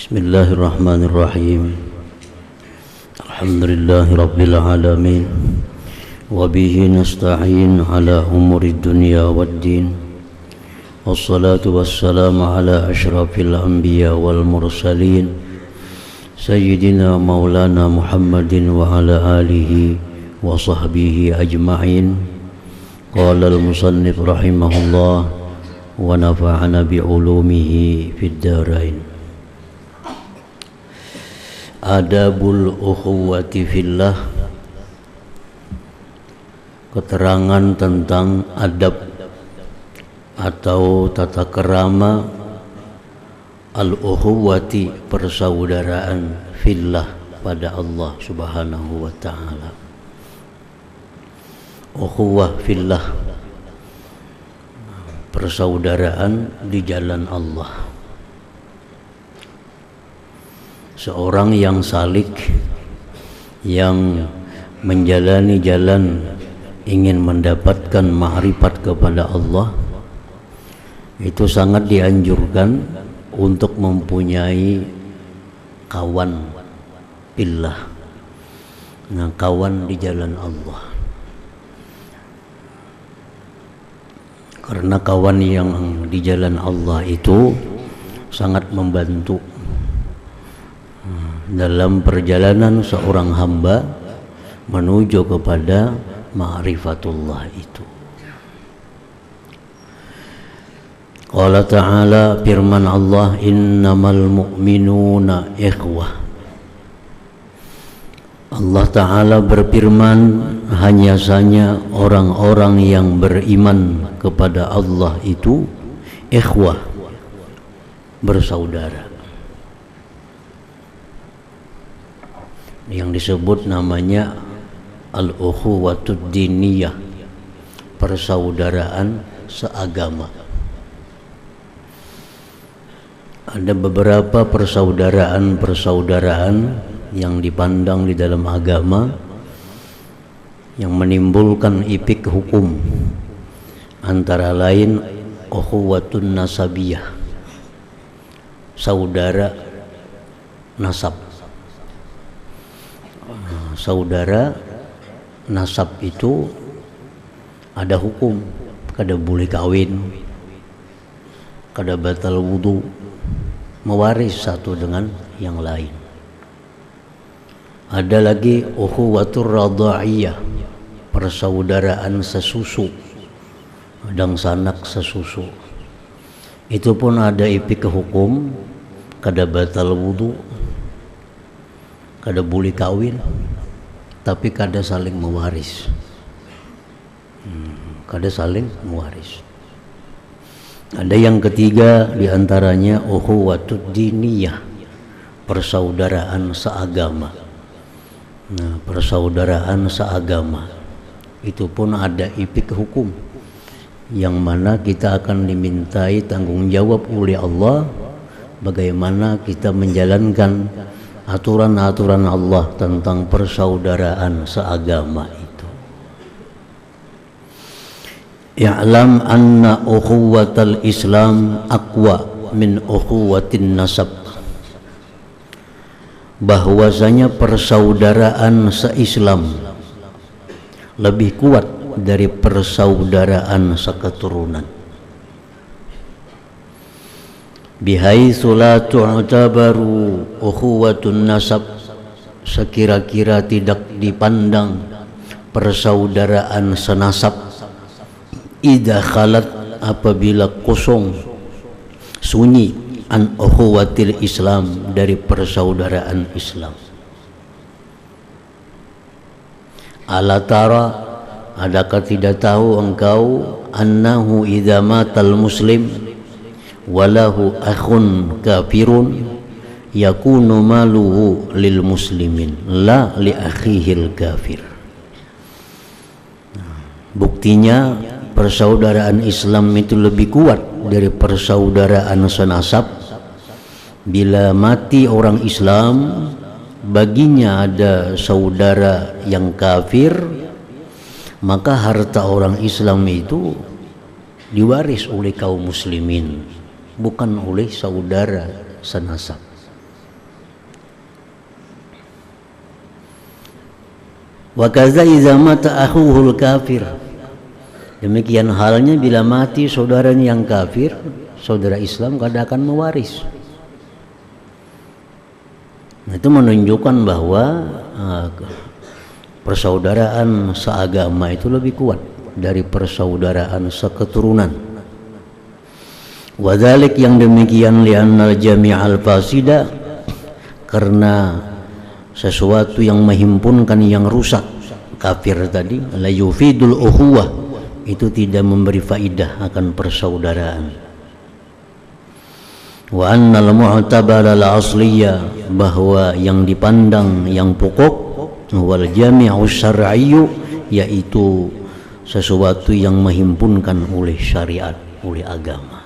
Bismillahirrahmanirrahim. Alhamdulillahi rabbil alamin. Wa bihi nasta'in ala umuri dunya waddin. Wassalatu wassalamu ala asyrafil anbiya wal mursalin Sayyidina maulana Muhammadin wa ala alihi wa sahbihi ajma'in. Qala al-musannif rahimahullah wa nafa'ana bi'ulumihi fid darain. Adabul ukhuwati fillah, keterangan tentang adab atau tata kerama al-ukhuwati, persaudaraan, fillah, pada Allah subhanahu wa ta'ala. Ukhuwah fillah, persaudaraan di jalan Allah. Seorang yang salik, yang menjalani jalan ingin mendapatkan ma'rifat kepada Allah, itu sangat dianjurkan untuk mempunyai kawan fillah. Nah, kawan di jalan Allah. Karena kawan yang di jalan Allah itu sangat membantu dalam perjalanan seorang hamba menuju kepada ma'rifatullah itu. Qala ta'ala, firman Allah, innamal mu'minuna ikhwah. Allah Ta'ala berfirman, hanya saja orang-orang yang beriman kepada Allah itu ikhwah, bersaudara. Yang disebut namanya al-ukhuwatud diniyah, persaudaraan seagama. Ada beberapa persaudaraan yang dipandang di dalam agama yang menimbulkan ipik hukum, antara lain ukhuwatun nasabiyah, saudara nasab. Saudara nasab itu ada hukum, kada boleh kawin, kada batal wudu, mewaris satu dengan yang lain. Ada lagi ukhuwatur radha'iyah, persaudaraan sesusu, dan sanak sesusu. Itu pun ada ipik hukum, kada batal wudu, kada boleh kawin, tapi kada saling mewaris. Kada saling mewaris. Ada yang ketiga diantaranya ukhuwatud diniyah, persaudaraan seagama. Nah, persaudaraan seagama itu pun ada ipik hukum, yang mana kita akan dimintai tanggung jawab oleh Allah bagaimana kita menjalankan aturan-aturan Allah tentang persaudaraan seagama itu. I'lam anna ukhuwatal Islam aqwa min ukhuwatin nasab, bahwasanya persaudaraan se-Islam lebih kuat dari persaudaraan seketurunan. Bihaitsu la tu'tabaru ukhuwatun nasab, sekira-kira tidak dipandang persaudaraan senasab, idza khalat, apabila kosong, sunyi, an ukhuwatil Islam, dari persaudaraan Islam. Ala tara, adakah tidak tahu engkau, annahu idza matal muslim walahu akhun kafirun yakunu maluhu lil muslimin la li akhihil kafir. Buktinya persaudaraan Islam itu lebih kuat dari persaudaraan senasab. Bila mati orang Islam, baginya ada saudara yang kafir, maka harta orang Islam itu diwaris oleh kaum muslimin, bukan oleh saudara senasab. Wa kaza idza mata akhuhul kafir. Demikian halnya bila mati saudaranya yang kafir, saudara Islam kada akan mewaris. Nah, itu menunjukkan bahwa persaudaraan seagama itu lebih kuat dari persaudaraan seketurunan. Wadzalik yang demikian li'annal jami'al fasida, karena sesuatu yang menghimpunkan yang rusak, kafir tadi, la yufidul ukhuwah, itu tidak memberi faidah akan persaudaraan. Wa annal mu'tabara al-asliyya, bahwa yang dipandang yang pokok, wal jami'u syar'iyyu, yaitu sesuatu yang menghimpunkan oleh syariat, oleh agama.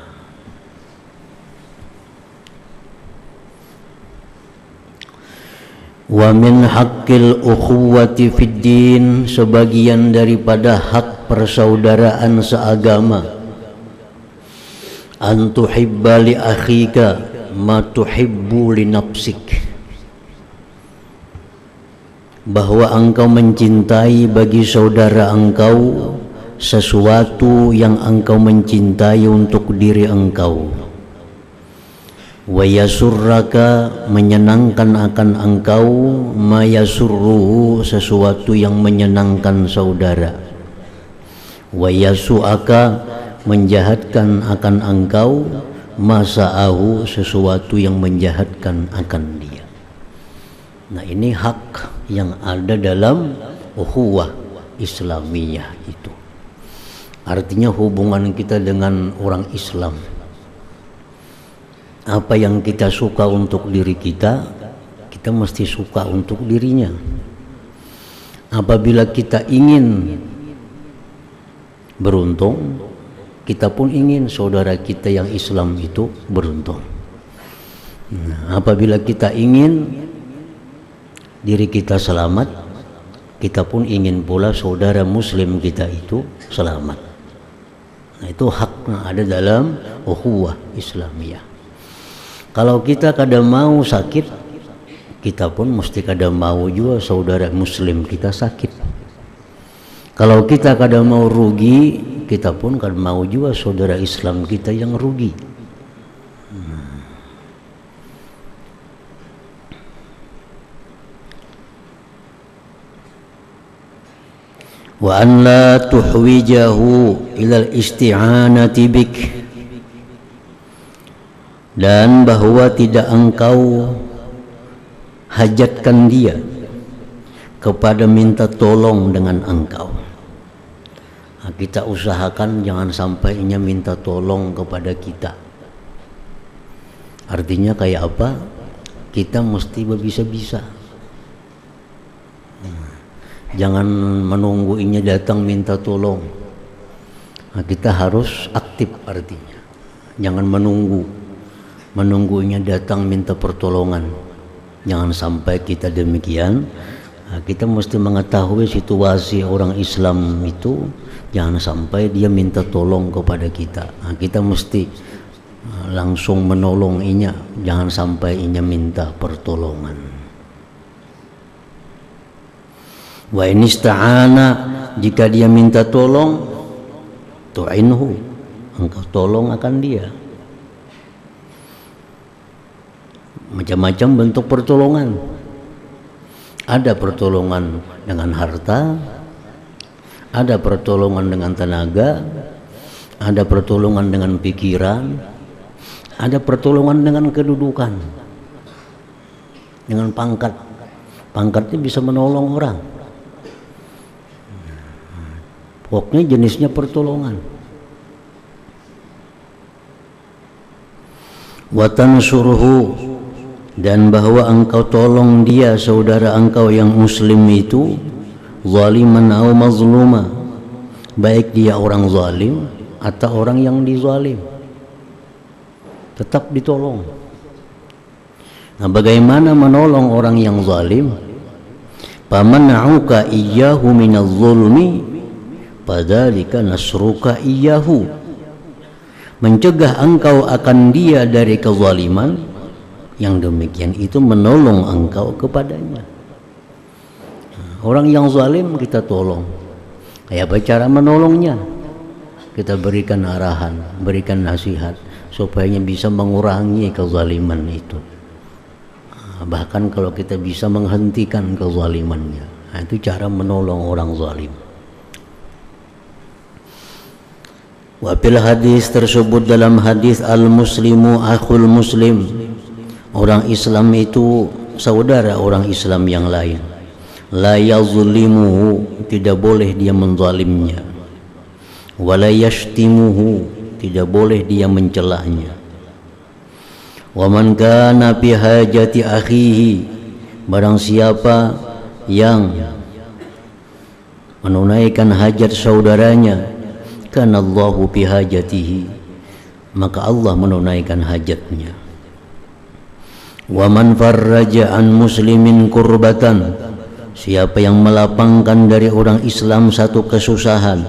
Wa min haqqil ukhuwati fid din, sebagian daripada hak persaudaraan seagama, an tuhibba li akhika ma tuhibbu li nafsik, bahwa engkau mencintai bagi saudara engkau sesuatu yang engkau mencintai untuk diri engkau. Wa yasurraka, menyenangkan akan engkau, ma yasurruhu, sesuatu yang menyenangkan saudara. Wa yasu'aka, menjahatkan akan engkau, masa'ahu, sesuatu yang menjahatkan akan dia. Nah, ini hak yang ada dalam ukhuwah Islamiyah itu. Artinya hubungan kita dengan orang Islam, apa yang kita suka untuk diri kita, kita mesti suka untuk dirinya. Apabila kita ingin beruntung, kita pun ingin saudara kita yang Islam itu beruntung. Nah, apabila kita ingin diri kita selamat, kita pun ingin pula saudara Muslim kita itu selamat. Nah, itu hak yang ada dalam ukhuwah Islamiyah. Kalau kita kada mau sakit, kita pun mesti kada mau juga saudara Muslim kita sakit. Kalau kita kada mau rugi, kita pun kada mau juga saudara Islam kita yang rugi. Wa an la tuhwijahu ilal isti'anati bik, dan bahwa tidak engkau hajatkan dia kepada minta tolong dengan engkau. Nah, kita usahakan jangan sampai ia minta tolong kepada kita. Artinya kayak apa? Kita mesti berbisa-bisa. Jangan menunggu inya datang minta tolong. Nah, kita harus aktif artinya. Jangan menunggunya datang minta pertolongan. Jangan sampai kita demikian. Nah, kita mesti mengetahui situasi orang Islam itu, jangan sampai dia minta tolong kepada kita. Nah, kita mesti langsung menolong inya, jangan sampai inya minta pertolongan. Wa in ista'ana, jika dia minta tolong, tu'inhu, engkau tolong akan dia. Macam-macam bentuk pertolongan. Ada pertolongan dengan harta, ada pertolongan dengan tenaga, ada pertolongan dengan pikiran, ada pertolongan dengan kedudukan, dengan pangkat. Pangkatnya bisa menolong orang. Pokoknya jenisnya pertolongan. Wa tansuruhu, dan bahwa engkau tolong dia saudara engkau yang muslim itu, zaliman au mazluma, baik dia orang zalim atau orang yang dizalim, tetap ditolong. Nah, bagaimana menolong orang yang zalim? Paman'uka iyyahu minadh zulmi fadzalika nasruka iyyahu, mencegah engkau akan dia dari kezaliman, yang demikian itu menolong engkau kepadanya. Orang yang zalim kita tolong. Apa cara menolongnya? Kita berikan arahan, berikan nasihat supaya bisa mengurangi kezaliman itu. Bahkan kalau kita bisa menghentikan kezalimannya, itu cara menolong orang zalim. Wa fil hadis tersebut dalam hadis al-muslimu akhul muslim. Orang Islam itu saudara orang Islam yang lain. La yazlimuhu, tidak boleh dia menzalimnya. Wa la yashtimuhu, tidak boleh dia mencelanya. Wa man kana fi hajati akhihi, barang siapa yang menunaikan hajat saudaranya, kana Allahu fi hajatihi, maka Allah menunaikan hajatnya. Wa man farraja an muslimin kurbatan, siapa yang melapangkan dari orang Islam satu kesusahan,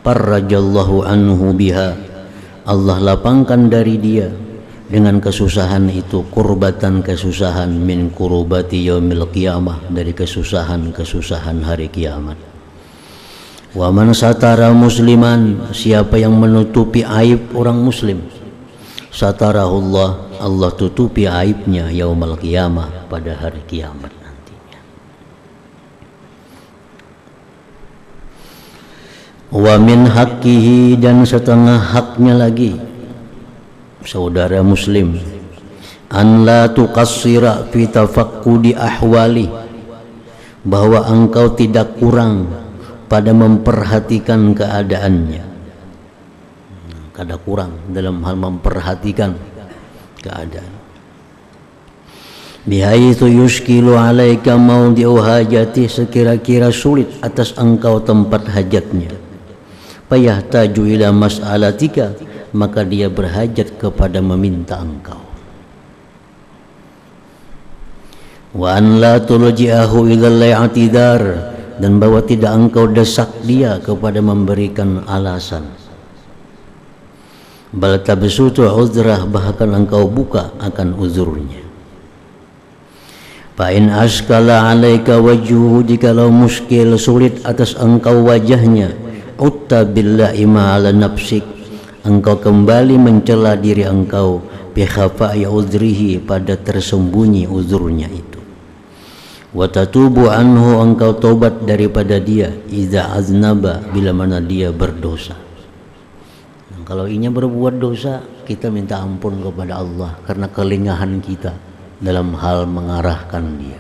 farrajallahu anhu biha, Allah lapangkan dari dia dengan kesusahan itu, kurbatan kesusahan, min kurubati yaumil qiyamah, dari kesusahan hari kiamat. Wa man satara musliman, siapa yang menutupi aib orang muslim, satarahullah, Allah tutupi aibnya yaumil qiyamah, pada hari kiamat. Wa min haqqihi, dan setengah haknya lagi saudara muslim, an la tuqassira fi tafaqqudi ahwali, bahwa engkau tidak kurang pada memperhatikan keadaannya. Kada kurang dalam hal memperhatikan keadaan. Bihaitsu yuskilu alaika mawdi'u hajati, sekira-kira sulit atas engkau tempat hajatnya. Fayahtaju ila mas'alatika, maka dia berhajat kepada meminta engkau. Wa an la tulji'ahu ila al-i'tidar, dan bahwa tidak engkau desak dia kepada memberikan alasan. Bal tabsutu uzrah, bahkan engkau buka akan uzurnya. Fa in askala alaika wajhuhu, jikalau muskil sulit atas engkau wajahnya, utta billahi ma'ala nafsik, engkau kembali mencela diri engkau, bi khafa'i udrihi, pada tersembunyi uzurnya itu. Wa tatubu anhu, engkau tobat daripada dia, idza aznaba, bila mana dia berdosa. Kalau inya berbuat dosa, kita minta ampun kepada Allah karena kelingahan kita dalam hal mengarahkan dia.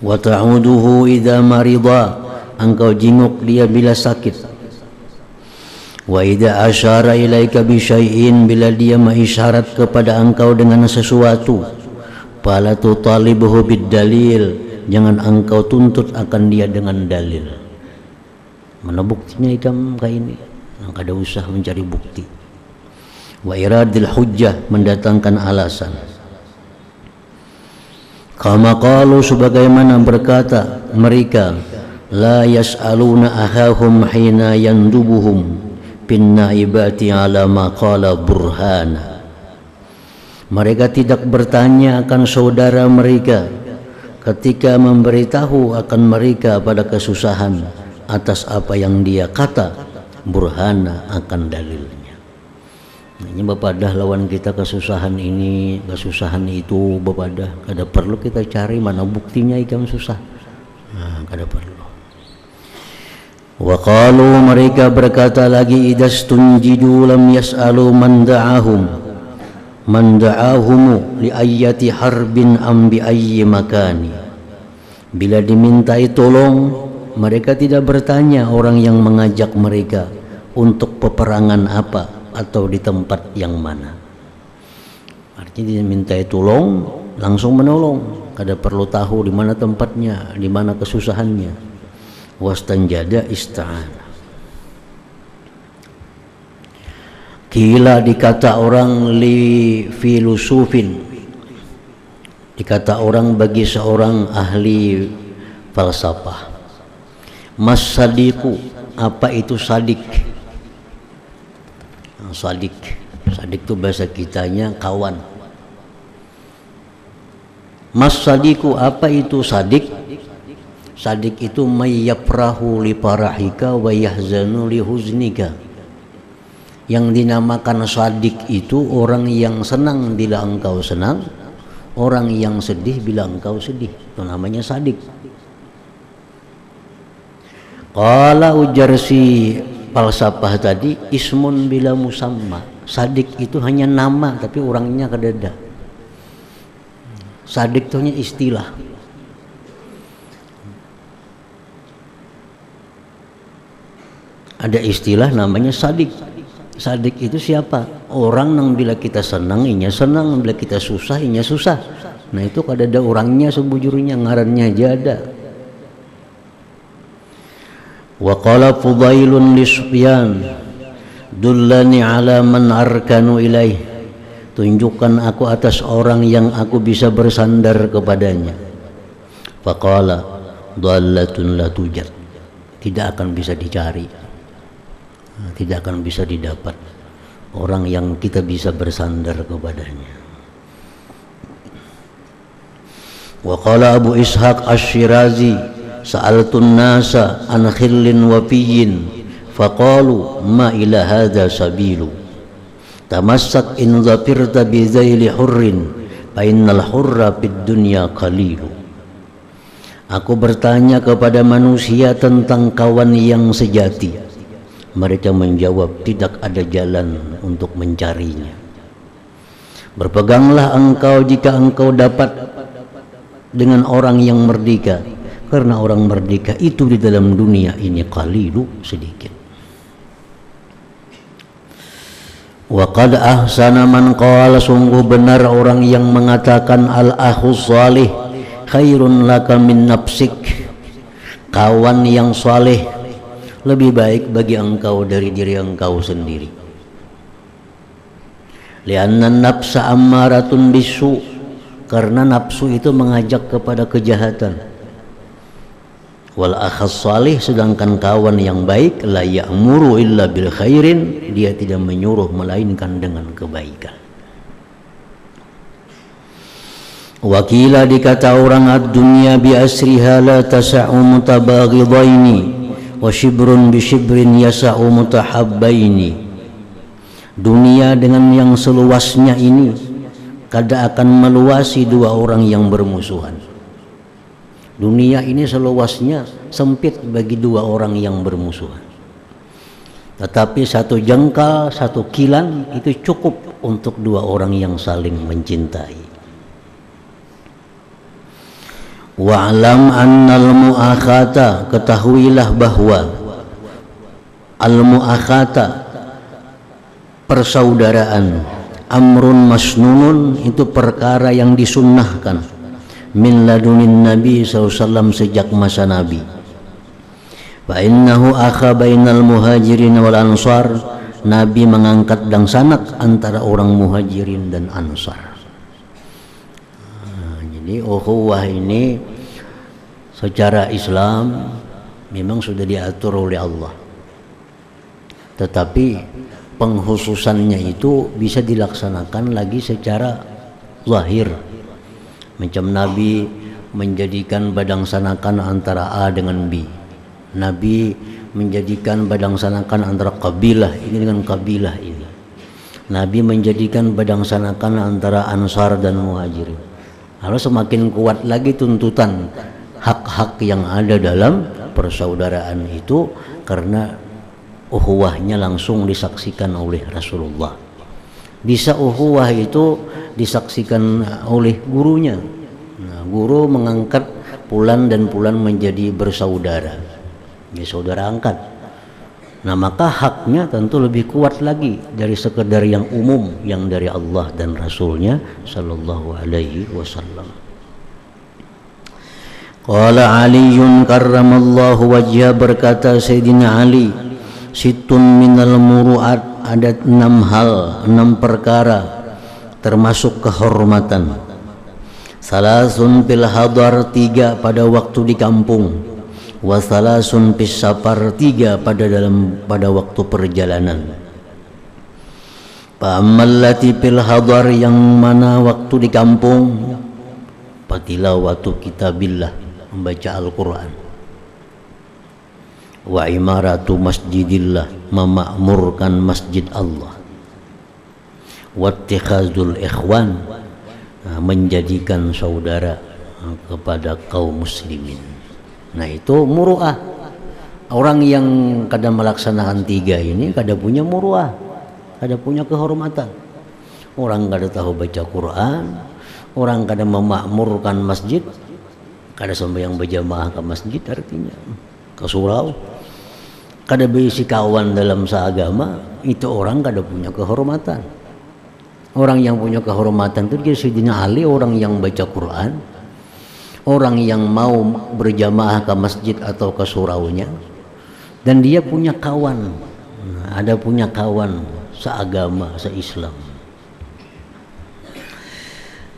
Wa ta'uduhu idza marida, engkau jenguk dia bila sakit. Wa idza asyara ilaika bi syai'in, bila dia mengisyarat kepada engkau dengan sesuatu, fala tutalibuhu bid dalil, jangan engkau tuntut akan dia dengan dalil. Mana buktinya ikam kayak ini? Kada usah mencari bukti. Wa iradil hujjah, mendatangkan alasan. Kama qalu, sebagaimana berkata mereka, la yas'aluna akhahum hina yandubuhum bin naibati ala ma qala burhana. Mereka tidak bertanya akan saudara mereka ketika memberitahu akan mereka pada kesusahan atas apa yang dia kata, burhana, akan dalilnya. Ini bapadah lawan kita kesusahan ini, kesusahan itu, bapadah kada perlu kita cari mana buktinya ikam susah. Kada perlu. Wa qalu, mereka berkata lagi, idastunjidu lam yas'alu man da'ahum li ayyati harbin am bi ayyi makani. Bila dimintai tolong, mereka tidak bertanya orang yang mengajak mereka untuk peperangan apa atau di tempat yang mana. Artinya dimintai tolong langsung menolong, kada perlu tahu di mana tempatnya, di mana kesusahannya. Wastanjada ista'ana. Kila, dikata orang, li filosofin, dikata orang bagi seorang ahli falsafah. Mas sadiku, apa itu sadik? Sadik itu bahasa kitanya kawan. Mas sadiku, apa itu sadik? Sadik itu may yafrahu li farahika wa yahzanu li huznika. Yang dinamakan sadik itu orang yang senang bila engkau senang, orang yang sedih bila engkau sedih. Itu namanya sadik. Qala ujar si falsafah tadi, ismun bila musamma. Sadik itu hanya nama tapi orangnya kedada. Sadik itu hanya istilah. Ada istilah namanya sadik. Sadik itu siapa? Orang yang bila kita senang, inya senang, bila kita susah, inya susah. Nah itu kada ada orangnya sebujurnya, ngarannya aja ada. Wa qala Fudailun li Sufyan, dullani ala man arkanu ilaih. Tunjukkan aku atas orang yang aku bisa bersandar kepadanya. Faqala dhallatun la tujad. Tidak akan bisa dicari. Tidak akan bisa didapat orang yang kita bisa bersandar kepadanya. Wa qala Abu Ishaq Asy-Syirazi, sa'altun nasa an khillin wafiyyin faqalu ma ila hadza sabilu tamassak in zafirta bi zaili hurrin fa innal hurra fid dunya qalilu. Aku bertanya kepada manusia tentang kawan yang sejati. Mereka menjawab, tidak ada jalan untuk mencarinya. Berpeganglah engkau jika engkau dapat dengan orang yang merdeka, karena orang merdeka itu di dalam dunia ini qalilu, sedikit. Wa qad ahsana man qala, sungguh benar orang yang mengatakan al-akhu salih khairun laka min nafsik. Kawan yang saleh lebih baik bagi engkau dari diri engkau sendiri. Lianna nafsa ammaratun bisu, karena nafsu itu mengajak kepada kejahatan. Wal akhas salih, sedangkan kawan yang baik la ya'muru illa bil khairin, dia tidak menyuruh melainkan dengan kebaikan. Wakila, dikata orang, ad-dunya bi asriha la tasa'u mutabaghidaini wa shibrun bi shibrin yasa'u mutahabbaini. Dunia dengan yang seluasnya ini kada akan meluasi dua orang yang bermusuhan. Dunia ini seluasnya sempit bagi dua orang yang bermusuhan. Tetapi satu jengkal, satu kilan itu cukup untuk dua orang yang saling mencintai. Wa'lam annal mu'akhata, ketahuilah bahwa al-mu'akhata, persaudaraan, amrun masnunun, itu perkara yang disunnahkan, min ladunin Nabi SAW, sejak masa Nabi. Fa innahu akha bainal muhajirin wal ansar, Nabi mengangkat dang sanak antara orang muhajirin dan ansar. Jadi ukhuwah ini secara Islam memang sudah diatur oleh Allah, tetapi penghususannya itu bisa dilaksanakan lagi secara zahir. Macam Nabi menjadikan badang sanakan antara A dengan B, Nabi menjadikan badang sanakan antara kabilah ini dengan kabilah ini, Nabi menjadikan badang sanakan antara ansar dan muhajirin. Lalu semakin kuat lagi tuntutan hak-hak yang ada dalam persaudaraan itu, karena ukhuwahnya langsung disaksikan oleh Rasulullah. Bisa ukhuwah itu disaksikan oleh gurunya. Nah, guru mengangkat Fulan dan Fulan menjadi bersaudara, ya saudara angkat. Nah, maka haknya tentu lebih kuat lagi dari sekedar yang umum yang dari Allah dan Rasulnya sallallahu alaihi wasallam. Qala Aliun karramallahu wajhah, berkata Sayyidina Ali, situn minal muru'at, ada 6 hal, 6 perkara termasuk kehormatan. Salasun fil hadar, 3 pada waktu di kampung. Wasalasun fis safar, 3 pada waktu perjalanan. Fa ammallati fil hadar, yang mana waktu di kampung, fatilawatu kitabillah, membaca Al-Quran. wa imaratu masjidillah, memakmurkan masjid Allah, wattikhazul ikhwan, menjadikan saudara kepada kaum muslimin. Nah itu muru'ah. Orang yang kada melaksanakan tiga ini kada punya muru'ah, kada punya kehormatan. Orang kada tahu baca Quran, orang kada memakmurkan masjid, kada sembahyang berjamaah ke masjid, artinya ke surau, kada berisi kawan dalam seagama, itu orang kada punya kehormatan. Orang yang punya kehormatan itu dia Sayyidina Ali, orang yang baca Quran, orang yang mau berjamaah ke masjid atau ke suraunya, dan dia punya kawan, ada punya kawan seagama, seislam.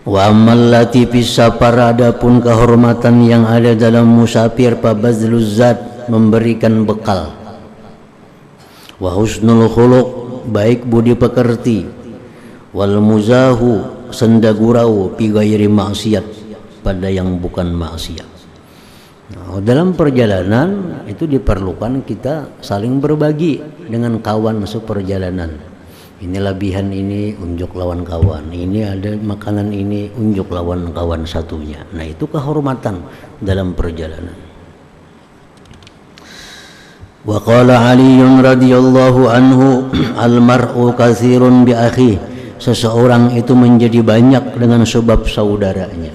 Wa ammal lati fis safar, adapun kehormatan yang ada dalam musafir, fabazluz zat, memberikan bekal, wa husnul khuluq, baik budi pekerti, wal muzahu, sendagurau, pi ghairi maksiat, pada yang bukan maksiat. Nah, dalam perjalanan itu diperlukan kita saling berbagi dengan kawan seperjalanan. Ini lebihan ini, unjuk lawan kawan. Ini ada makanan ini, unjuk lawan kawan satunya. Nah itu kehormatan dalam perjalanan. Wa qala Ali radhiyallahu anhu, al mar'u katsirun bi akhihi, seseorang itu menjadi banyak dengan sebab saudaranya.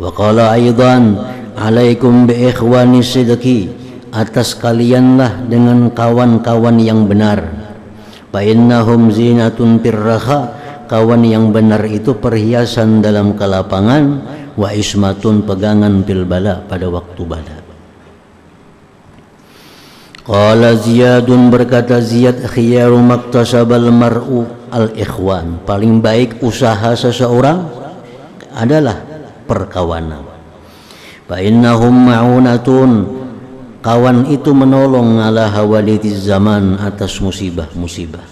Wa qala aidan, alaikum bi ikhwani sidqi, atas kalianlah dengan kawan-kawan yang benar. Fa innahum zinatun firraha, kawan yang benar itu perhiasan dalam kelapangan, wa ismatun, pegangan bil bala, pada waktu bala. Qala Ziyadun, berkata Ziyad, khiyaru maktasabal mar'u al ikhwan, paling baik usaha seseorang adalah perkawanan. Fa innahum ma'unatun, kawan itu menolong ala hawaditiz zaman, atas musibah-musibah.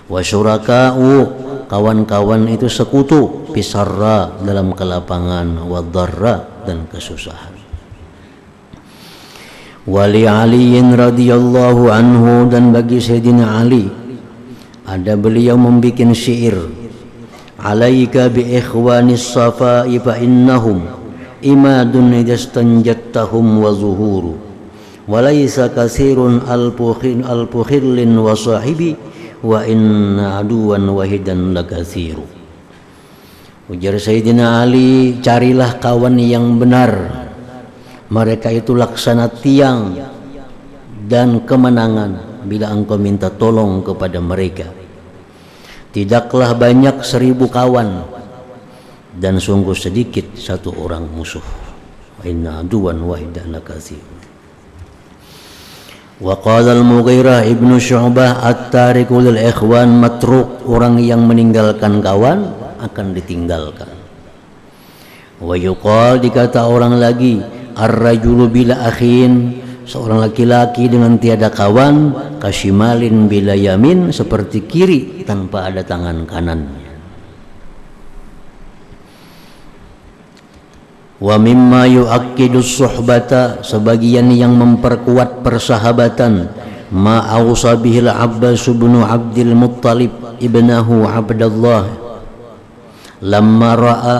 Wa syuraka'u, kawan-kawan itu sekutu, pisarra, dalam kelapangan, wa dharra, dan kesusahan. Wali Aliin radhiyallahu anhu, dan bagi Sayyidina Ali ada beliau membikin syair, alaika bi ikhwanis safa'i fa innahum imadun idastanjattahum wa zuhuru, walaysa kasirun al-pukhillin wa sahibi, wa inna aduwan wahidan lakathiru. Ujar Sayyidina Ali, carilah kawan yang benar, mereka itu laksana tiang dan kemenangan bila engkau minta tolong kepada mereka. Tidaklah banyak 1000 kawan, dan sungguh sedikit 1 orang musuh. Wa inna aduwan wahidan lakathiru. Wa qala al-Mughirah ibnu Syu'bah, at-tariku lil ikhwan matruk, orang yang meninggalkan kawan akan ditinggalkan. Wa yuqal, dikata orang lagi, ar-rajulu bila akhin, seorang laki-laki dengan tiada kawan, kashimalin bila yamin, seperti kiri tanpa ada tangan kanannya. Wa mimma yu'akkidus suhbata, sebagian yang memperkuat persahabatan, ma awsa bihil Abbas bin Abdul Muttalib ibnahu Abdullah, lamma ra'a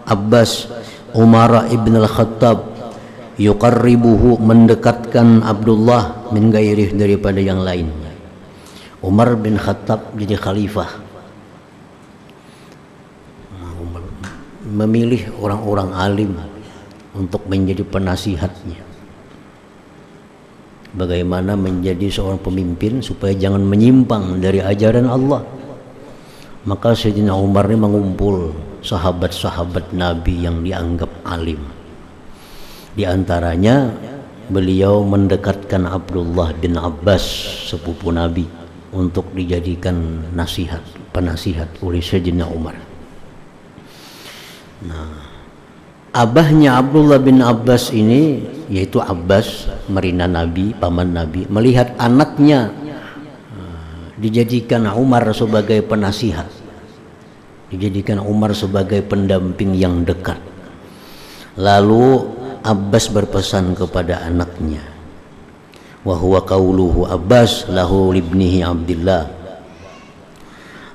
Abbas Umar ibn al-Khattab yuqarribuhu, mendekatkan Abdullah, min gairih, daripada yang lainnya. Umar bin Khattab jadi khalifah, memilih orang-orang alim untuk menjadi penasihatnya, bagaimana menjadi seorang pemimpin supaya jangan menyimpang dari ajaran Allah. Maka Sayyidina Umar ini mengumpul sahabat-sahabat Nabi yang dianggap alim. Di antaranya beliau mendekatkan Abdullah bin Abbas, sepupu Nabi, untuk dijadikan penasihat oleh Sayyidina Umar. Nah, abahnya Abdullah bin Abbas ini, yaitu Abbas, merina Nabi, paman Nabi, melihat anaknya dijadikan Umar sebagai penasihat, dijadikan Umar sebagai pendamping yang dekat. Lalu Abbas berpesan kepada anaknya, wa huwa qauluhu Abbas lahu libnihi Abdillah,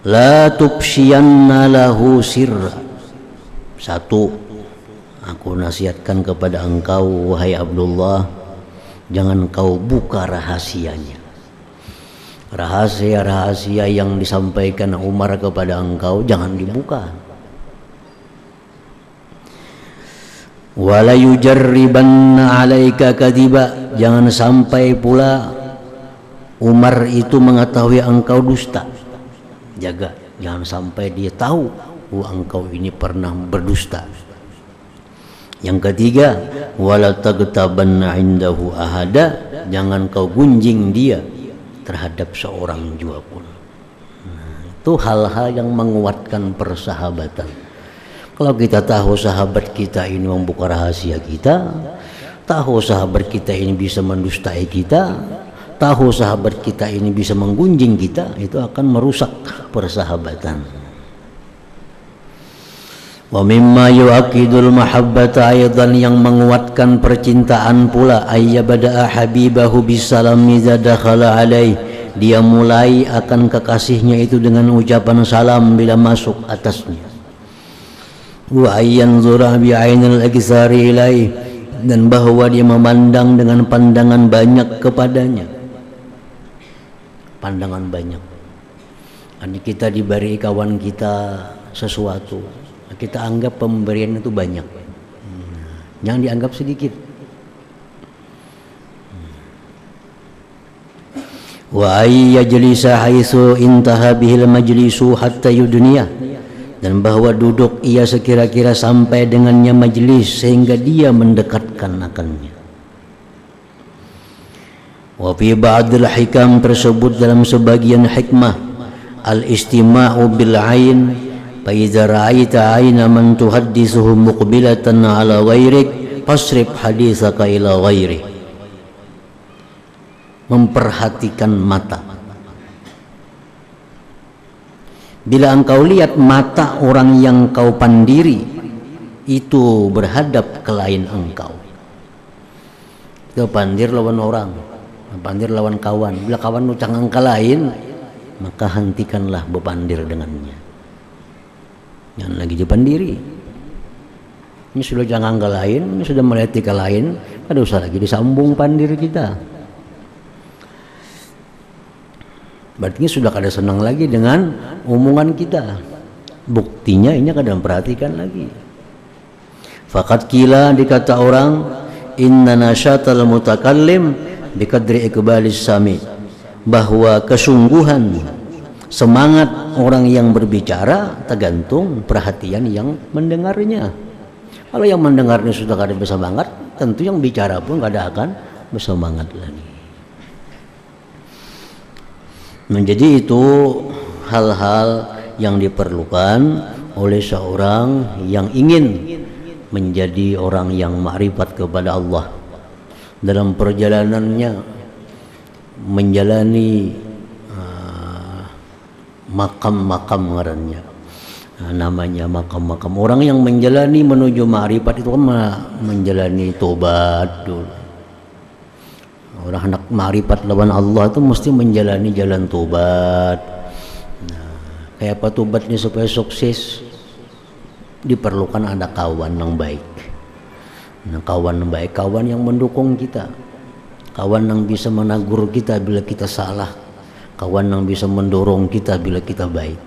la tubshiyanna lahu sirra. Satu, aku nasihatkan kepada engkau wahai Abdullah, jangan kau buka rahasianya. Rahasia-rahasia yang disampaikan Umar kepada engkau jangan dibuka. Wala yujarribanna alaika kadiba, jangan sampai pula Umar itu mengetahui engkau dusta. Jaga, jangan sampai dia tahu engkau ini pernah berdusta. Yang ketiga, wala tagtabanna indahu ahada, jangan kau gunjing dia terhadap seorang jua pun. Itu hal-hal yang menguatkan persahabatan. Kalau kita tahu sahabat kita ini membuka rahasia kita, tahu sahabat kita ini bisa mendustai kita, tahu sahabat kita ini bisa menggunjing kita, itu akan merusak persahabatan. Wa mimma yu'akidul mahabbata aydan, yang menguatkan percintaan pula, ayyabada'a habibahu bisalam idza dakhala alaih, dia mulai akan kekasihnya itu dengan ucapan salam bila masuk atasnya. Wa ayyanzura bi'ainil aktsari ilaih, dan bahwa dia memandang dengan pandangan banyak kepadanya. Pandangan banyak. Ini kita diberi kawan kita sesuatu, kita anggap pemberian itu banyak, jangan dianggap sedikit. Wa ayyajlisa haitsu intaha bihil majlisu hatta yudniyah, dan bahwa duduk ia sekira-kira sampai dengannya majlis sehingga dia mendekatkan akannya. Wa fi ba'dil hikam, tersebut dalam sebagian hikmah, al-istima'u bil ain, fa idza ra'aita aina man tuhaddithuhu muqbilatan ala ghairik fasrif haditsaka ila ghairi. Memperhatikan mata. Bila engkau lihat mata orang yang kau pandiri itu berhadap ke lain engkau, kau pandir lawan orang, pandir lawan kawan. Bila kawan ucang angka lain, maka hentikanlah berpandir dengannya. Jangan lagi dipandiri. Ini sudah jangan angka lain, ini sudah melihat ke lain, ada usah lagi disambung pandir kita. Berarti sudah kada senang lagi dengan omongan kita. Buktinya ini kada memperhatikan lagi. Faqad kila, dikata orang, inna nasyatal mutakallim biqadri iqbalis sami, bahwa kesungguhan semangat orang yang berbicara tergantung perhatian yang mendengarnya. Kalau yang mendengarnya sudah kada bersemangat, tentu yang bicara pun kada akan bersemangat lagi. Menjadi itu hal-hal yang diperlukan oleh seorang yang ingin menjadi orang yang ma'rifat kepada Allah dalam perjalanannya menjalani makam-makam ngarannya. Namanya makam-makam. Orang yang menjalani menuju ma'rifat itu kan menjalani tobat dulu. Orang hendak ma'rifat lawan Allah itu mesti menjalani jalan tobat. Kayak apa tobatnya supaya sukses? Diperlukan ada kawan yang baik. Kawan yang baik, kawan yang mendukung kita, kawan yang bisa menegur kita bila kita salah, kawan yang bisa mendorong kita bila kita baik.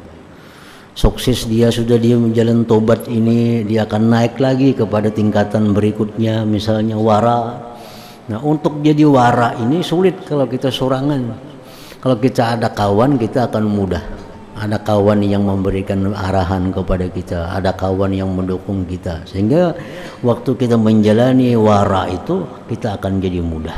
Sukses dia menjalani tobat ini, dia akan naik lagi kepada tingkatan berikutnya, misalnya wara. Nah, untuk jadi wara ini sulit kalau kita sorangan. Kalau kita ada kawan, kita akan mudah. Ada kawan yang memberikan arahan kepada kita, ada kawan yang mendukung kita, sehingga waktu kita menjalani wara itu kita akan jadi mudah.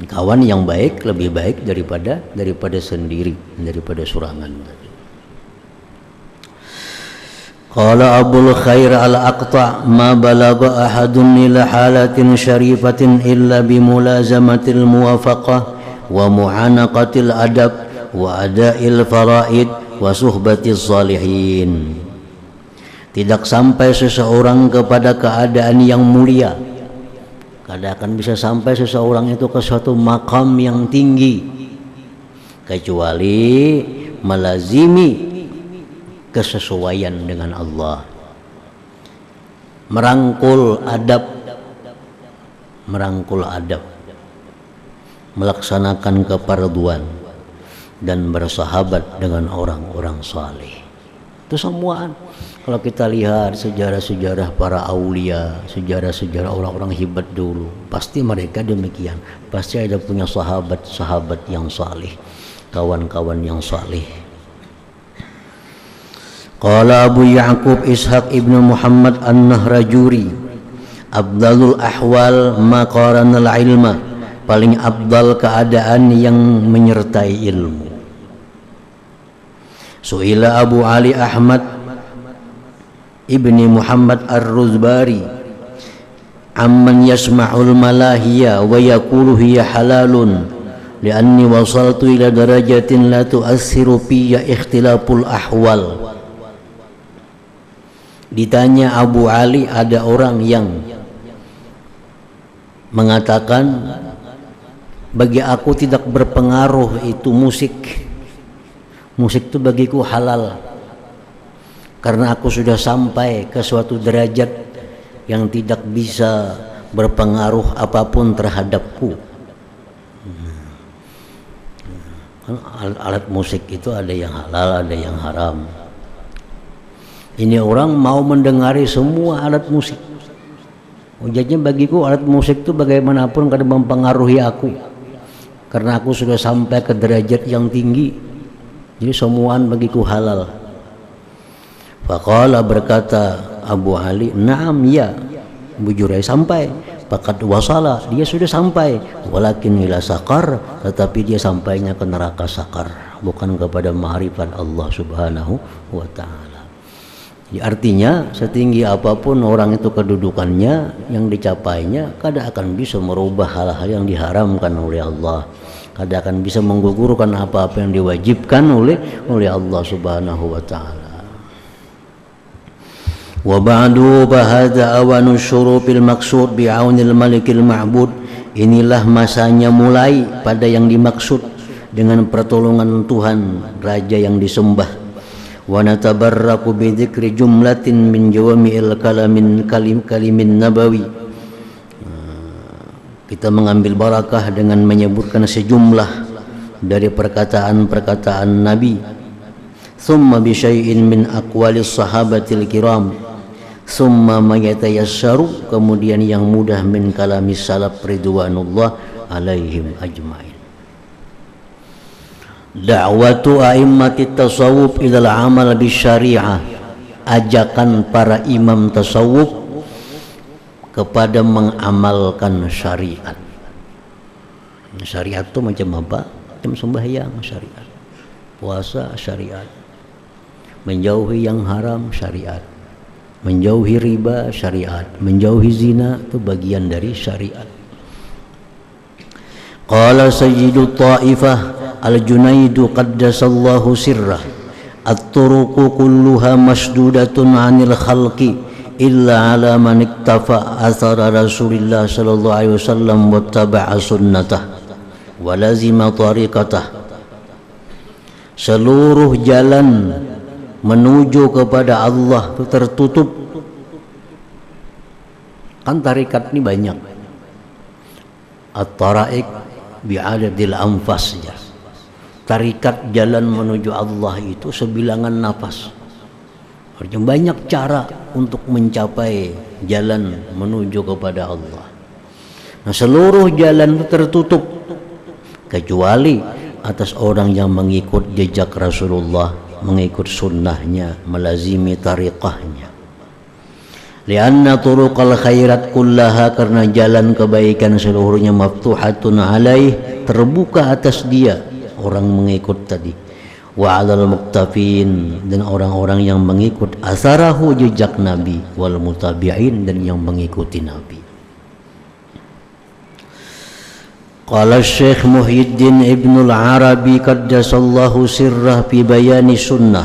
Kawan yang baik lebih baik daripada sendiri, daripada sorangan. Qala Abul Khair al-Aqta' ma balagha ahadun ila halatin syarifatin illa bimulazamatil muwafaqah wa mu'anaqatil adab wa ada'il faraid wa suhbatiz salihin. Tidak sampai seseorang kepada keadaan yang mulia. Kada akan bisa sampai seseorang itu ke suatu makam yang tinggi kecuali melazimi kesesuaian dengan Allah, merangkul adab, melaksanakan keparduan dan bersahabat dengan orang-orang saleh. Itu semua kalau kita lihat sejarah-sejarah para aulia, sejarah-sejarah orang-orang hebat dulu, pasti mereka demikian. Pasti ada punya sahabat-sahabat yang saleh, kawan-kawan yang saleh. Qala Abu Ya'qub Ishaq ibnu Muhammad An-Nahrajuri, afdalul ahwal ma qaranal ilma, paling afdal keadaan yang menyertai ilmu. Su'ila Abu Ali Ahmad ibni Muhammad Ar-Ruzbari amman yasma'ul malahiya wa yaqulu hiya halalun li'anni wasaltu ila darajatin la tu'assiru fiyya ikhtilaful ahwal. Ditanya Abu Ali, ada orang yang mengatakan bagi aku tidak berpengaruh itu musik itu bagiku halal karena aku sudah sampai ke suatu derajat yang tidak bisa berpengaruh apapun terhadapku. Alat musik itu ada yang halal, ada yang haram. Ini orang mau mendengari semua alat musik. Jadinya bagiku alat musik itu bagaimanapun kada mempengaruhi aku karena aku sudah sampai ke derajat yang tinggi. Jadi semuaan bagiku halal. Faqala, berkata Abu Ali, na'am ya, bujurai sampai, faqad wasala, dia sudah sampai, walakin ila sakar, tetapi dia sampainya ke neraka sakar, bukan kepada ma'rifat Allah subhanahu wa ta'ala. Jadi artinya setinggi apapun orang itu kedudukannya, yang dicapainya kada akan bisa merubah hal-hal yang diharamkan oleh Allah, kada akan bisa menggugurkan apa-apa yang diwajibkan oleh Allah subhanahu wa ta'ala. Wa ba'du bahadha awanu syurupil maksud bi'aunil malikil ma'bud. Inilah masanya mulai pada yang dimaksud dengan pertolongan Tuhan, Raja yang disembah. Wa natabarraku bidzikri jumlatin min jawami'il kalimin nabawi. Kita mengambil barakah dengan menyebutkan sejumlah dari perkataan-perkataan Nabi. Thumma bi syai'in min aqwalis sahabatil kiram. Summa mayatayassaru, kemudian yang mudah min kalamis salaf ridwanullah alaihim ajmain. Da'watu a'immatit tasawuf ilal amal bisyari'ah, ajakan para imam tasawuf kepada mengamalkan syariat. Syariat itu macam apa? Macam sembahyang syariat, puasa syariat, menjauhi yang haram syariat, menjauhi riba syariat, menjauhi zina itu bagian dari syariat. Qala sayyidu ta'ifah al-Junaidu qaddasallahu sirrah, at-turuqu kulluha masdudatun 'anil khalqi illa 'ala man iktafa athara Rasulillah sallallahu alaihi wasallam wa taba'a sunnatah wa lazima tariqatah. Seluruh jalan menuju kepada Allah itu tertutup. Kan tarikat ini banyak. At-taraik bi'adadil anfas ya. Tarikat jalan menuju Allah itu sebilangan nafas. Artinya banyak cara untuk mencapai jalan menuju kepada Allah. Nah, seluruh jalan itu tertutup kecuali atas orang yang mengikut jejak Rasulullah, mengikut sunnahnya, melazimi tariqahnya. Lianna turuqal khairat kullaha, karena jalan kebaikan seluruhnya maftuhatun alaih, terbuka atas dia, orang mengikut tadi. Wa alal muqtafin, dan orang-orang yang mengikut asarahu, jejak Nabi, wal mutabi'in, dan yang mengikuti Nabi. Qala Syekh Muhyiddin Ibnul Arabi qaddasallahu sirrah fi bayani sunnah,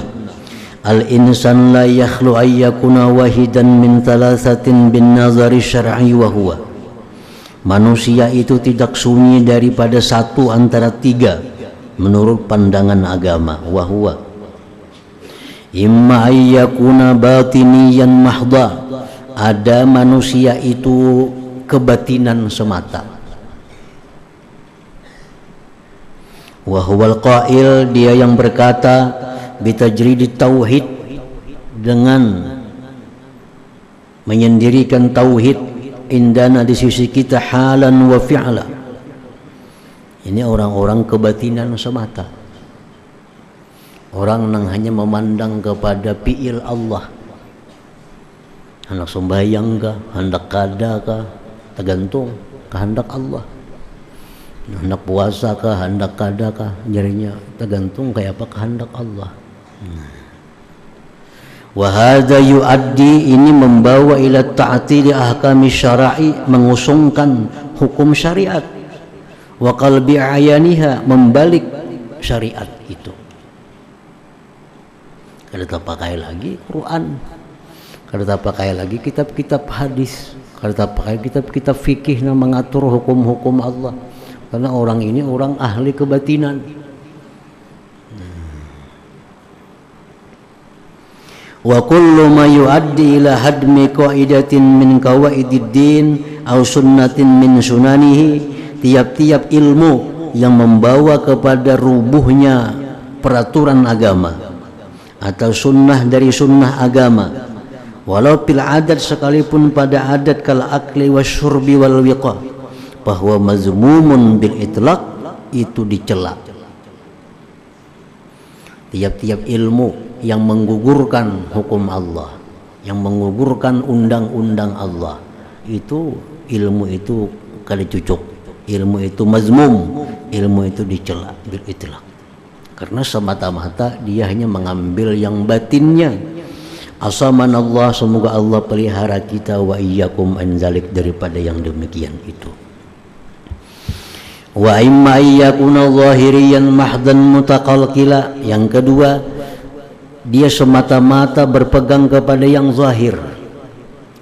al-insan la yakhlu ayyakuna wahidan min thalathatin bin nazari syar'i wa huwa, manusia itu tidak sunyi daripada satu antara tiga menurut pandangan agama. Wa huwa imma ayyakuna batiniyan mahdha, ada manusia itu kebatinan semata. Wa huwal qail, dia yang berkata bitajridit tauhid, dengan menyendirikan tauhid, indana di sisi kita halan wa fi'la. Ini orang-orang kebatinan semata, orang yang hanya memandang kepada fi'il Allah, hendak sembahyang kah, hendak kada kah, tergantung kehendak Allah. Hendak puasa kah, hendak kada kah, jadinya tergantung kayak apa kehendak Allah. Wa hadza yuaddi, ini membawa ila ta'tili ahkami syara'i, mengusungkan hukum syariat. Wa qalbi ayaniha, membalik syariat itu. Kada tak pakai lagi Quran, kada tak pakai lagi kitab-kitab hadis, kada tak pakai kitab-kitab fikih yang mengatur hukum-hukum Allah. Karena orang ini orang ahli kebatinan. Wa kullu ma yuaddi ila hadmi qaidatin min qawaidid din aw sunnatin min sunanihi, tiap-tiap ilmu yang membawa kepada rubuhnya peraturan agama atau sunnah dari sunnah agama, walau pil adat, sekalipun pada adat, kal akli wasyurbi wal wiqa, bahwa mazmumun bil itlaq, itu dicela. Tiap-tiap ilmu yang menggugurkan hukum Allah, yang menggugurkan undang-undang Allah, itu ilmu itu kada cucuk, ilmu itu mazmum, ilmu itu dicela bil itlaq, karena semata-mata dia hanya mengambil yang batinnya. Asamanallah, semoga Allah pelihara kita wa iyyakum an zalik, daripada yang demikian itu. Wa imma ayyakuna zahiriyan mahdan mutaqalqila, yang kedua dia semata-mata berpegang kepada yang zahir,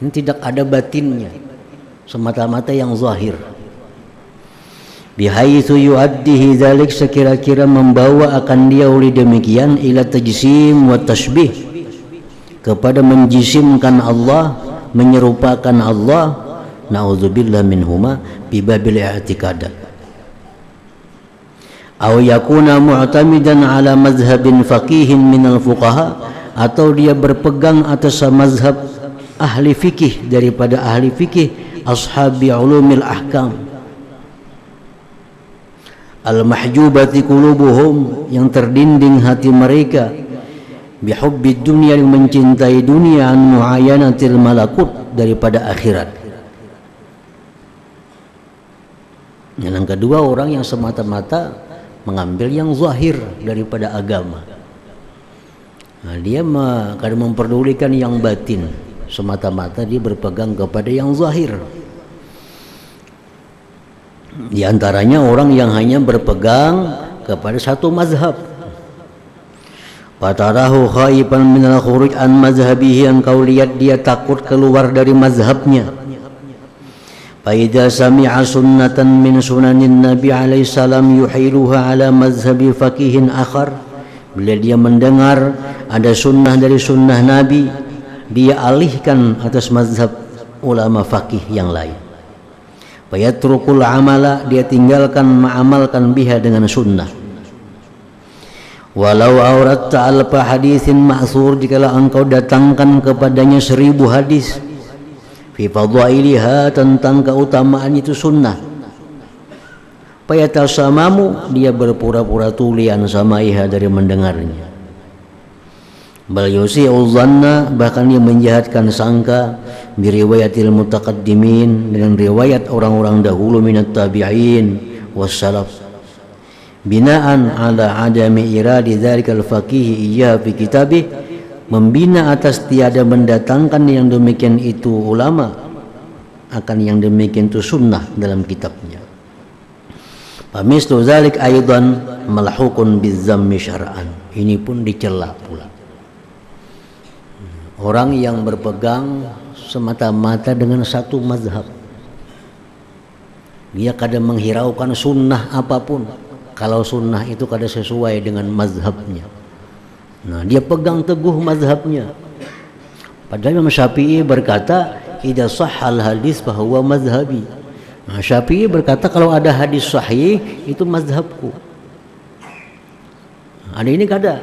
ini tidak ada batinnya, semata-mata yang zahir. Bihaitsu yuaddihi dzalik, sekira-kira membawa akan dia oleh demikian ila tajsim wa tashbih, kepada menjisimkan Allah, menyerupakan Allah, na'udzubillah minhuma, bibabil i'tiqadat. Aw yakuna mu'tamidan ala mazhabin faqihin minal fuqaha, atau dia berpegang atas mazhab ahli fikih daripada ahli fikih, ashabi ulumil ahkam, al-mahjubati qulubuhum, yang terdinding hati mereka, bihubbid dunia, yang mencintai dunia, an muayanatil malakut, daripada akhirat. Yang kedua, orang yang semata-mata mengambil yang zahir daripada agama. Nah, dia kadang memperdulikan yang batin, semata-mata dia berpegang kepada yang zahir. Di antaranya orang yang hanya berpegang kepada satu mazhab. Fatarahu khaiban minal khuruj an mazhabihi, engkau lihat dia takut keluar dari mazhabnya. Faidha sami'a sunnatan min sunanin Nabi alaihi salam yuhiluha ala mazhabi faqihin akhar, bila dia mendengar ada sunnah dari sunnah Nabi, dia alihkan atas mazhab ulama faqih yang lain. Fayatrukul amala, dia tinggalkan mengamalkan biha dengan sunnah. Walau auratta alfa hadithin ma'thur, jikalau engkau datangkan kepadanya 1000 hadis fi fadhailiha, tentang keutamaan itu sunnah, fayatasamamu, dia berpura-pura tulian sama iha dari mendengarnya. Bal yusi'u dhanna, bahkan dia menjahatkan sangka, biriwayatil mutaqaddimin, dengan riwayat orang-orang dahulu minat tabi'in wassalaf, binaan ala adami iradi dzalikal faqih iya fi kitabih, membina atas tiada mendatangkan yang demikian itu ulama akan yang demikian itu sunnah dalam kitabnya. Famislu dzalik aidan malhukun bizzammi syar'an, ini pun dicela pula. orang yang berpegang semata-mata dengan satu mazhab. Dia kadang menghiraukan sunnah apapun kalau sunnah itu kadang sesuai dengan mazhabnya. Nah, dia pegang teguh mazhabnya. Padahal Imam Syafi'i berkata, idza sahhal hadis fahuwa mazhabi. Nah, Syafi'i berkata kalau ada hadis sahih itu mazhabku. Ada ini kada.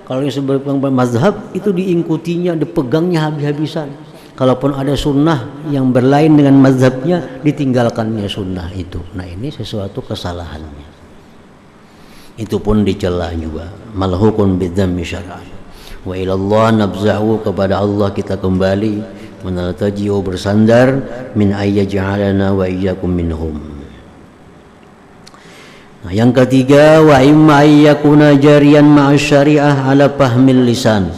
Kalau yang sebagai mazhab itu diikutinya, dipegangnya habis-habisan. Kalaupun ada sunnah yang berlain dengan mazhabnya, ditinggalkannya sunnah itu. Nah, ini sesuatu kesalahannya. Itu pun dicela juga. Malhukun bidzammi syar'an. Wa ilallah nabza'u, kepada Allah kita kembali, menaltaji'u bersandar, min ayyaj'alana wa iyyakum minhum. Nah, yang ketiga, wa imma ayyakuna jariyan ma'asyari'ah ala fahmil lisan.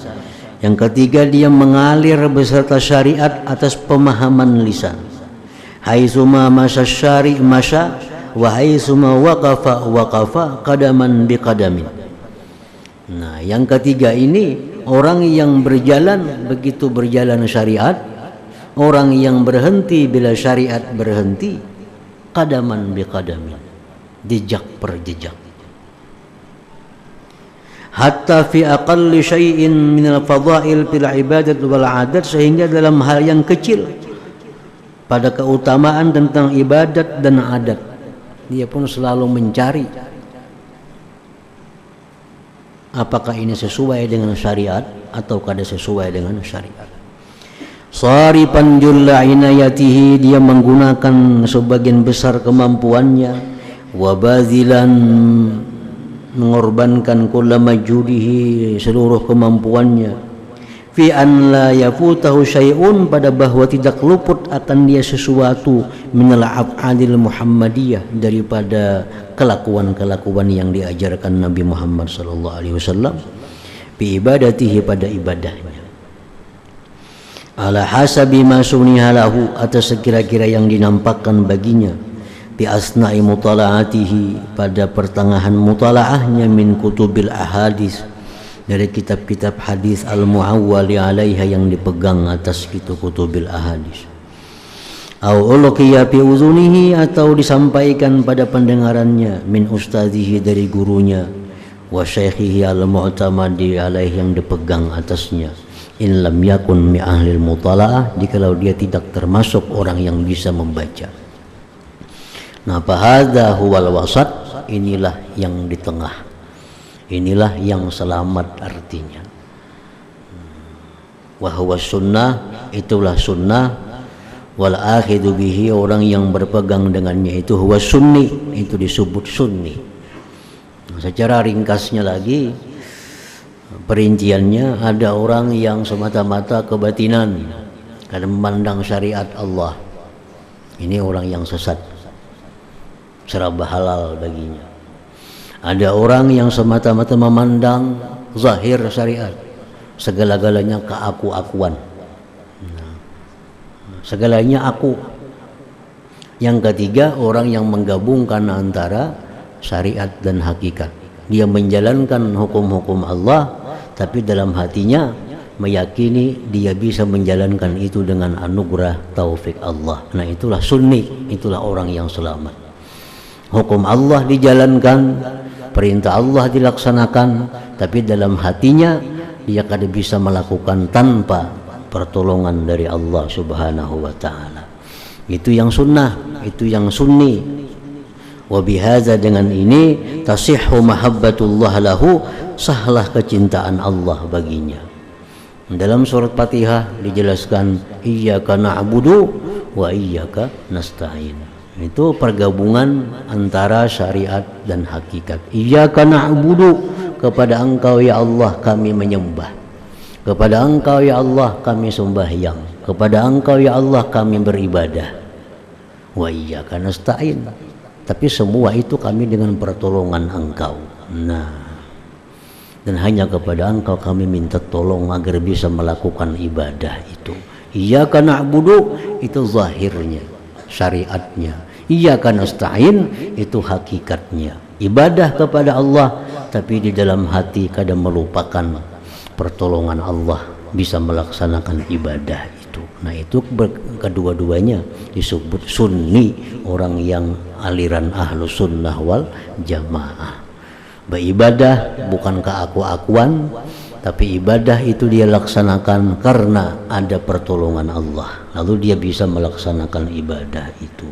Yang ketiga, dia mengalir beserta syariat atas pemahaman lisan. Haitsuma masya syari' masya wa haitsuma waqafa qadaman biqadamin. Nah, yang ketiga ini orang yang berjalan, begitu berjalan syariat, orang yang berhenti bila syariat berhenti, qadaman biqadamin, jejak per jejak. Hatta fi aqalli syai'in min al-fadha'il fil ibadat wal 'adat, sehingga dalam hal yang kecil pada keutamaan tentang ibadat dan adat, dia pun selalu mencari apakah ini sesuai dengan syariat atau kada sesuai dengan syariat. Sarifan julla inayatihi, dia menggunakan sebagian besar kemampuannya, wa bazilan, mengorbankan kulla majudihi, seluruh kemampuannya, fi an la yafutahu syai'un, pada bahwa tidak luput akan dia sesuatu minal af'alil muhammadiyah, daripada kelakuan-kelakuan yang diajarkan Nabi Muhammad sallallahu alaihi wasallam, bi ibadatihi, pada ibadahnya, ala hasabi ma sunihalahu, atas sekira-kira yang dinampakkan baginya, bi asna'i mutala'atihi, pada pertengahan mutalaahnya, min kutubil ahadis, dari kitab-kitab hadis, al-muawwali alaiha, yang dipegang atas itu kutubil ahadis, au ulqiya fi uzunihi, atau disampaikan pada pendengarannya, min ustadzihi, dari gurunya, wa syaikhihi al-mu'tamadi alaihi, yang dipegang atasnya, in lam yakun mi ahlil mutala'ah, jikalau dia tidak termasuk orang yang bisa membaca. Nah, fahadha huwal wasat, inilah yang di tengah, inilah yang selamat artinya. Wa huwa sunnah, itulah sunnah, wal akhidu bihi, orang yang berpegang dengannya itu huwa sunni, itu disebut sunni. Nah, secara ringkasnya lagi, perinciannya, ada orang yang semata-mata kebatinan karena memandang syariat Allah, ini orang yang sesat, serba halal baginya. Ada orang yang semata-mata memandang zahir syariat, segala-galanya keaku-akuan, segalanya aku. Yang ketiga, orang yang menggabungkan antara syariat dan hakikat. Dia menjalankan hukum-hukum Allah, tapi dalam hatinya meyakini dia bisa menjalankan itu dengan anugerah taufik Allah. Nah, itulah sunni, itulah orang yang selamat. Hukum Allah dijalankan, perintah Allah dilaksanakan, tapi dalam hatinya dia kada bisa melakukan tanpa pertolongan dari Allah Subhanahu wa ta'ala. Itu yang sunnah, itu yang sunni. Wa bihaza, dengan ini, tasihhu mahabbatullah lahu, sahlah kecintaan Allah baginya. Dalam surat Fatihah dijelaskan, iyyaka na'budu wa iyyaka nasta'in. Itu pergabungan antara syariat dan hakikat. Iyyaka na'budu, kepada Engkau ya Allah kami menyembah, kepada Engkau ya Allah kami sembahyang, kepada Engkau ya Allah kami beribadah. Wa iyyaka nasta'in, tapi semua itu kami dengan pertolongan Engkau. Nah, dan hanya kepada Engkau kami minta tolong agar bisa melakukan ibadah itu. Iyyaka na'budu, itu zahirnya, syariatnya. Iyyaka nasta'in, itu hakikatnya, ibadah kepada Allah, tapi di dalam hati kadang melupakan pertolongan Allah bisa melaksanakan ibadah itu. Nah itu kedua-duanya disebut sunni, orang yang aliran ahlu sunnah wal jamaah. Beribadah bukan keaku-akuan, tapi ibadah itu dia laksanakan karena ada pertolongan Allah, lalu dia bisa melaksanakan ibadah itu.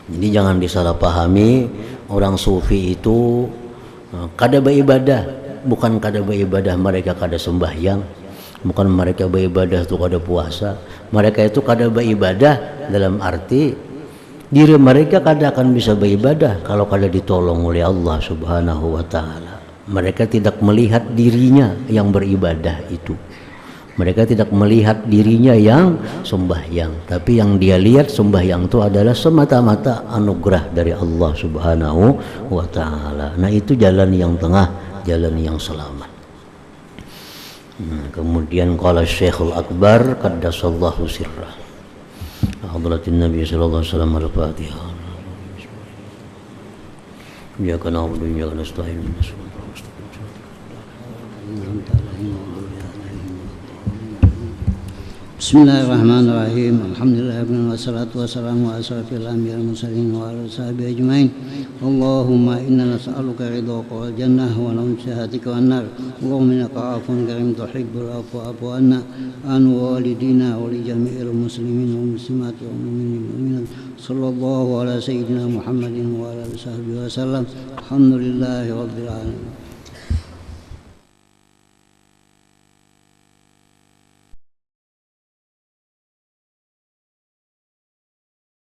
Jadi jangan disalahpahami, orang sufi itu kada beribadah, bukan kada beribadah mereka kada sembahyang, bukan mereka beribadah itu kada puasa. Mereka itu kada beribadah dalam arti diri mereka kada akan bisa beribadah kalau kada ditolong oleh Allah Subhanahu wa taala. Mereka tidak melihat dirinya yang beribadah itu. Mereka tidak melihat dirinya yang sembahyang, tapi yang dia lihat sembahyang itu adalah semata-mata anugerah dari Allah Subhanahu wa taala. Nah, itu jalan yang tengah, jalan yang selamat. Kemudian qala Syekhul Akbar qaddasallahu sirrah. Hadratin Nabi sallallahu alaihi wasallam al-Fatihah. Ya kana abudu ya kana nasta'in. Bismillahirrahmanirrahim. Alhamdulillah wassalatu wassalamu ala asyrafil anbiya'i wal mursalin wa ala sahbihi ajmain. Allahumma inna nas'aluka ridhaka wal jannah wa na'udzu bika wan nar. Allahumma innaka 'afuwwun karim tuhibbul 'afwa fa'fu 'anna an walidina wa li jami'il muslimin wal muslimat wal mu'minin wal mu'minat. Sallallahu ala sayyidina Muhammadin wa ala sahbihi wasallam. Alhamdulillahi rabbil alamin.